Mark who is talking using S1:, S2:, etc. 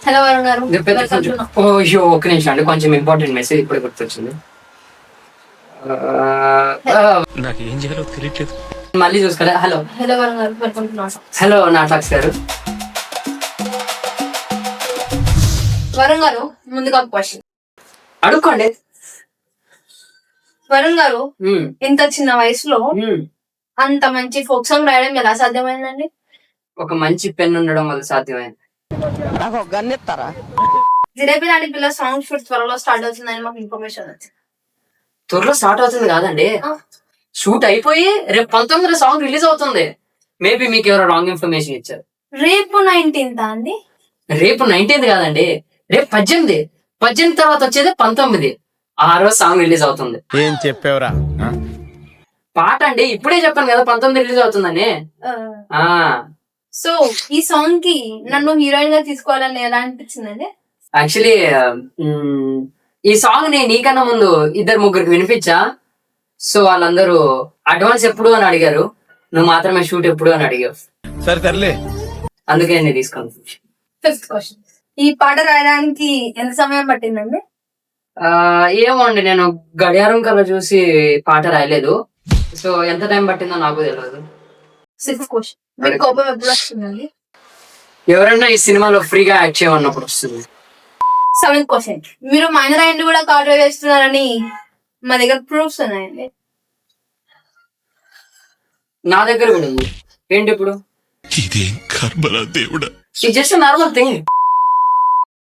S1: Hello Varun గారు.
S2: అయ్యో ఒక్క నిమిషం అండి, కొంచెం ఇంపార్టెంట్ మెసేజ్ ఇప్పుడే గుర్తొచ్చింది.
S3: నాకేం చేయాలో తెలియట్లేదు.
S2: మళ్ళీ చూసుకోలే. హలో
S1: హలో వరుణ్ గారు, వెల్కమ్ టు నాటక్.
S2: హలో నాటాక్స్ గారు.
S1: వరుణ్ గారు, ముందుగా క్వశ్చన్
S2: అడుక్కోండి.
S1: వరుణ్ గారు, ఇంత చిన్న వయసులో అంత మంచి ఫోక్ సాంగ్ రాయడం ఎలా సాధ్యమైందండి?
S2: ఒక మంచి పెన్ ఉండడం వల్ల సాధ్యమైంది.
S1: జిలేబీ లాంటి పిల్ల సాంగ్ షూట్ త్వరలో స్టార్ట్ అవుతుందని మాకు ఇన్ఫర్మేషన్ వచ్చింది.
S2: త్వరలో స్టార్ట్ అవుతుంది కాదండి, షూట్ అయిపోయి రేపు 19 సాంగ్ రిలీజ్ అవుతుంది. మేబీ మీకు ఎవరో రాంగ్ ఇన్ఫర్మేషన్ ఇచ్చారు.
S1: రేపు 19th అండి?
S2: రేపు 19th కాదండి, రేపు 18 తర్వాత వచ్చేది 19. ఆ రోజు సాంగ్ రిలీజ్ అవుతుంది.
S3: ఏం చెప్పావురా?
S2: పాట అండి, ఇప్పుడే చెప్పాను కదా 19 రిలీజ్ అవుతుందని.
S1: సో ఈ సాంగ్ కి నన్ను హీరోయిన్ గా తీసుకోవాలని ఎలా అనిపించిందండి?
S2: యాక్చువల్లీ ఈ సాంగ్ ని నీకన్నా ముందు 2-3 వినిపించా. సో వాళ్ళందరూ అడ్వాన్స్ ఎప్పుడు అని అడిగారు, నువ్వు మాత్రమే షూట్ ఎప్పుడు అని అడిగావు.
S3: సరే తరలే,
S2: అందుకే నేను తీసుకున్నాను.
S1: 5th క్వశ్చన్, ఈ పాట రాయడానికి ఎంత సమయం పట్టిందండి?
S2: ఏమో అండి, నేను గడియారం కల్లా చూసి పాట రాయలేదు. సో ఎంత టైం పట్టిందో నాకు తెలియదు.
S1: 6th క్వశ్చన్, మీకు కోపం ఎప్పుడు వస్తుందండి?
S2: ఎవరైనా ఈ సినిమాలో ఫ్రీగా యాక్ట్ చేయమన్నప్పుడు వస్తుంది.
S1: 7th క్వశ్చన్, మీరు మైనర్ అయ్యండి కూడా కార్ డ్రైవ్ చేస్తున్నారని మా దగ్గర ప్రూఫ్స్ ఉన్నాయండి.
S2: నా దగ్గర కూడా ఉంది. ఏంటి ఇప్పుడు?
S3: ఇదేం కర్మలా దేవుడా.
S2: It's just normal thing.